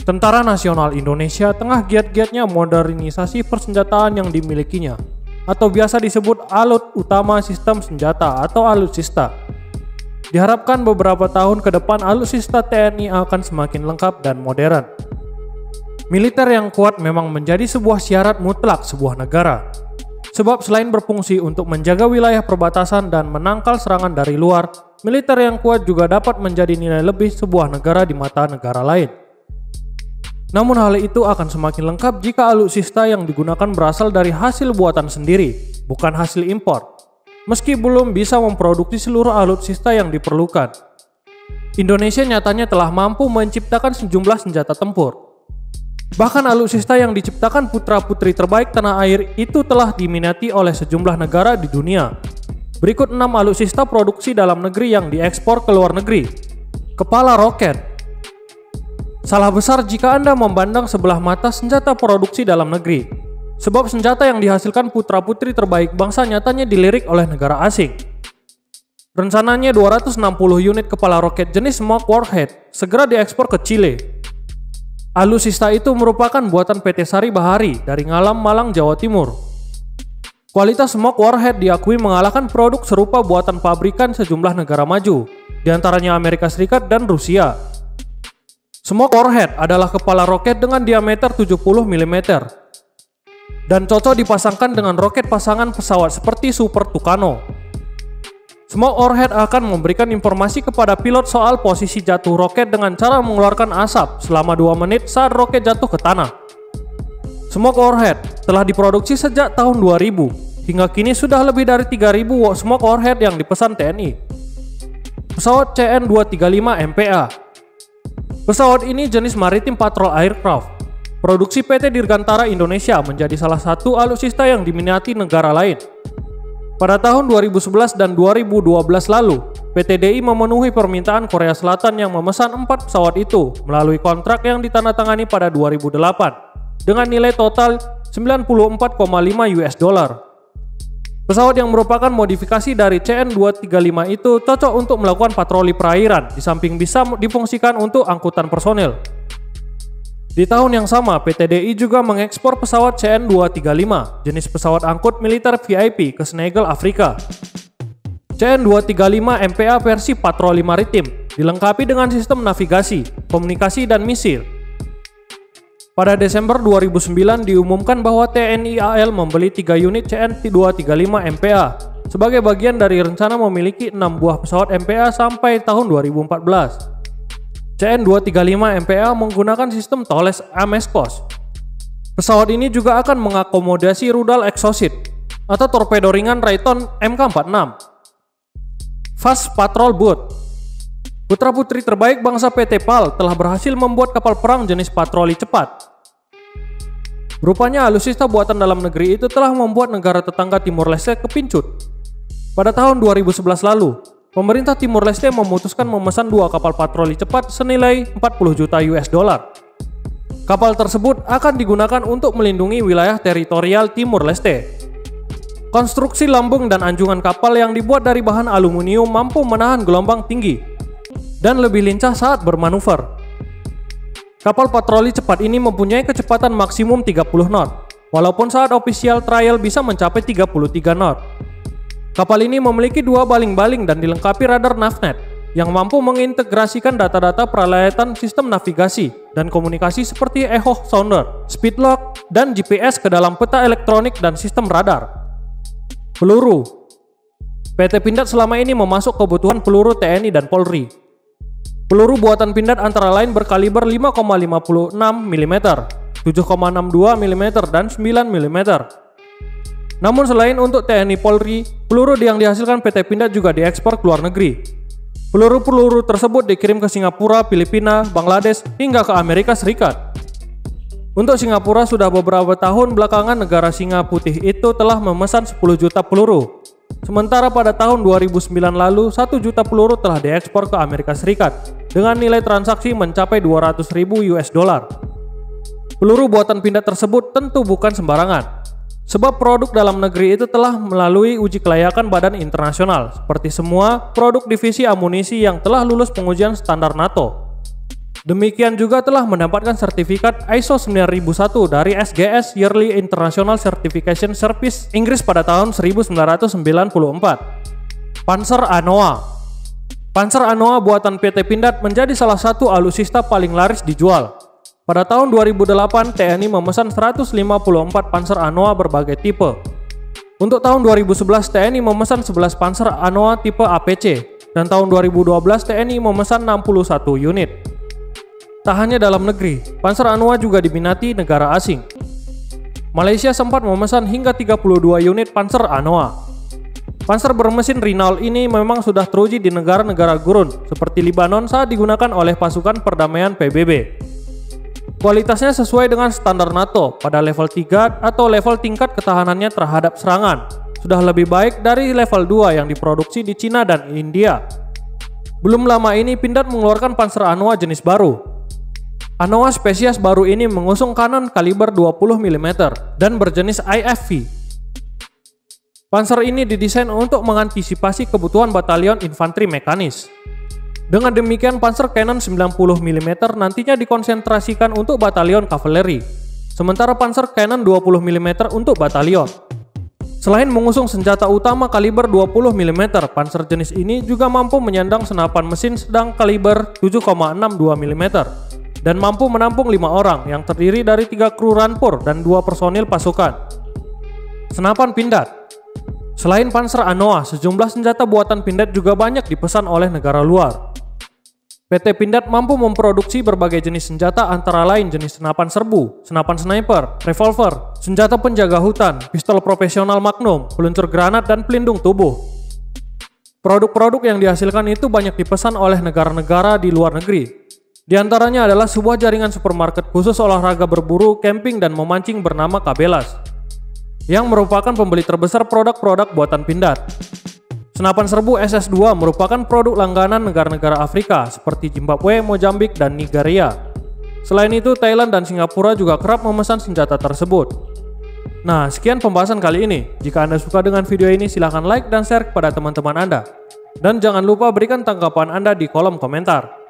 Tentara Nasional Indonesia tengah giat-giatnya modernisasi persenjataan yang dimilikinya, atau biasa disebut Alut Utama Sistem Senjata atau Alutsista. Diharapkan beberapa tahun ke depan alutsista TNI akan semakin lengkap dan modern. Militer yang kuat memang menjadi sebuah syarat mutlak sebuah negara. Sebab selain berfungsi untuk menjaga wilayah perbatasan dan menangkal serangan dari luar, militer yang kuat juga dapat menjadi nilai lebih sebuah negara di mata negara lain. Namun hal itu akan semakin lengkap jika alutsista yang digunakan berasal dari hasil buatan sendiri, bukan hasil impor. Meski belum bisa memproduksi seluruh alutsista yang diperlukan. Indonesia nyatanya telah mampu menciptakan sejumlah senjata tempur. Bahkan alutsista yang diciptakan putra-putri terbaik tanah air itu telah diminati oleh sejumlah negara di dunia. Berikut 6 alutsista produksi dalam negeri yang diekspor ke luar negeri. Kepala roket. Salah besar jika Anda memandang sebelah mata senjata produksi dalam negeri. Sebab senjata yang dihasilkan putra-putri terbaik bangsa nyatanya dilirik oleh negara asing. Rencananya 260 unit kepala roket jenis Smoke Warhead segera diekspor ke Chile. Alutsista itu merupakan buatan PT Sari Bahari dari Ngalam, Malang, Jawa Timur. Kualitas Smoke Warhead diakui mengalahkan produk serupa buatan pabrikan sejumlah negara maju, diantaranya Amerika Serikat dan Rusia. Smoke Warhead adalah kepala roket dengan diameter 70 mm dan cocok dipasangkan dengan roket pasangan pesawat seperti Super Tucano. Smoke Warhead akan memberikan informasi kepada pilot soal posisi jatuh roket dengan cara mengeluarkan asap selama 2 menit saat roket jatuh ke tanah. Smoke Warhead telah diproduksi sejak tahun 2000, hingga kini sudah lebih dari 3.000 Smoke Warhead yang dipesan TNI. Pesawat CN-235 MPA. Pesawat ini jenis Maritime Patrol Aircraft. Produksi PT Dirgantara Indonesia menjadi salah satu alutsista yang diminati negara lain. Pada tahun 2011 dan 2012 lalu, PT DI memenuhi permintaan Korea Selatan yang memesan 4 pesawat itu melalui kontrak yang ditandatangani pada 2008 dengan nilai total 94,5 US dollar. Pesawat yang merupakan modifikasi dari CN-235 itu cocok untuk melakukan patroli perairan, di samping bisa difungsikan untuk angkutan personel. Di tahun yang sama, PT DI juga mengekspor pesawat CN-235, jenis pesawat angkut militer VIP ke Senegal, Afrika. CN-235 MPA versi patroli maritim, dilengkapi dengan sistem navigasi, komunikasi, dan misil. Pada Desember 2009 diumumkan bahwa TNI AL membeli 3 unit CN-235 MPA sebagai bagian dari rencana memiliki 6 buah pesawat MPA sampai tahun 2014. CN-235 MPA menggunakan sistem Thales Amescos. Pesawat ini juga akan mengakomodasi rudal exocet atau torpedo ringan Raytheon Mk-46. Fast Patrol Boat. Putra-putri terbaik bangsa PT PAL telah berhasil membuat kapal perang jenis patroli cepat. Rupanya alutsista buatan dalam negeri itu telah membuat negara tetangga Timur Leste kepincut. Pada tahun 2011 lalu, pemerintah Timur Leste memutuskan memesan 2 kapal patroli cepat senilai 40 juta US dollar. Kapal tersebut akan digunakan untuk melindungi wilayah teritorial Timur Leste. Konstruksi lambung dan anjungan kapal yang dibuat dari bahan aluminium mampu menahan gelombang tinggi dan lebih lincah saat bermanuver. Kapal patroli cepat ini mempunyai kecepatan maksimum 30 knot, walaupun saat official trial bisa mencapai 33 knot. Kapal ini memiliki 2 baling-baling dan dilengkapi radar Navnet yang mampu mengintegrasikan data-data peralatan sistem navigasi dan komunikasi seperti echo sounder, speed log, dan GPS ke dalam peta elektronik dan sistem radar. Peluru. PT Pindad selama ini memasuk kebutuhan peluru TNI dan Polri. Peluru buatan Pindad antara lain berkaliber 5,56 mm, 7,62 mm, dan 9 mm. Namun selain untuk TNI Polri, peluru yang dihasilkan PT Pindad juga diekspor ke luar negeri. Peluru-peluru tersebut dikirim ke Singapura, Filipina, Bangladesh, hingga ke Amerika Serikat. Untuk Singapura, sudah beberapa tahun belakangan negara Singa Putih itu telah memesan 10 juta peluru. Sementara pada tahun 2009 lalu, 1 juta peluru telah diekspor ke Amerika Serikat dengan nilai transaksi mencapai 200.000 US dollar. Peluru buatan Pindad tersebut tentu bukan sembarangan, sebab produk dalam negeri itu telah melalui uji kelayakan badan internasional, seperti semua produk divisi amunisi yang telah lulus pengujian standar NATO. Demikian juga telah mendapatkan sertifikat ISO 9001 dari SGS Yearly International Certification Service Inggris pada tahun 1994. Panzer Anoa. Panzer Anoa buatan PT Pindad menjadi salah satu alutsista paling laris dijual. Pada tahun 2008, TNI memesan 154 Panzer Anoa berbagai tipe. Untuk tahun 2011, TNI memesan 11 Panzer Anoa tipe APC, dan tahun 2012 TNI memesan 61 unit. Tak hanya dalam negeri, Panzer Anoa juga diminati negara asing. Malaysia sempat memesan hingga 32 unit Panzer Anoa. Panzer bermesin Renault ini memang sudah teruji di negara-negara gurun seperti Libanon saat digunakan oleh pasukan perdamaian PBB. Kualitasnya sesuai dengan standar NATO pada level 3 atau level tingkat ketahanannya terhadap serangan. Sudah lebih baik dari level 2 yang diproduksi di Cina dan India. Belum lama ini Pindad mengeluarkan Panzer Anoa jenis baru. Anoa spesies baru ini mengusung kanon kaliber 20 mm dan berjenis IFV. Panzer ini didesain untuk mengantisipasi kebutuhan batalion infanteri mekanis. Dengan demikian Panzer Cannon 90 mm nantinya dikonsentrasikan untuk batalion kavaleri, sementara Panzer Cannon 20 mm untuk batalion. Selain mengusung senjata utama kaliber 20 mm, Panzer jenis ini juga mampu menyandang senapan mesin sedang kaliber 7,62 mm dan mampu menampung 5 orang yang terdiri dari 3 kru rampur dan 2 personil pasukan. Senapan Pindad. Selain Panzer Anoa, sejumlah senjata buatan Pindad juga banyak dipesan oleh negara luar. PT Pindad mampu memproduksi berbagai jenis senjata antara lain jenis senapan serbu, senapan sniper, revolver, senjata penjaga hutan, pistol profesional Magnum, peluncur granat, dan pelindung tubuh. Produk-produk yang dihasilkan itu banyak dipesan oleh negara-negara di luar negeri. Di antaranya adalah sebuah jaringan supermarket khusus olahraga berburu, camping, dan memancing bernama Kabelas, yang merupakan pembeli terbesar produk-produk buatan Pindad. Senapan serbu SS2 merupakan produk langganan negara-negara Afrika seperti Zimbabwe, Mozambik, dan Nigeria. Selain itu, Thailand dan Singapura juga kerap memesan senjata tersebut. Nah, sekian pembahasan kali ini. Jika Anda suka dengan video ini, silahkan like dan share kepada teman-teman Anda. Dan jangan lupa berikan tanggapan Anda di kolom komentar.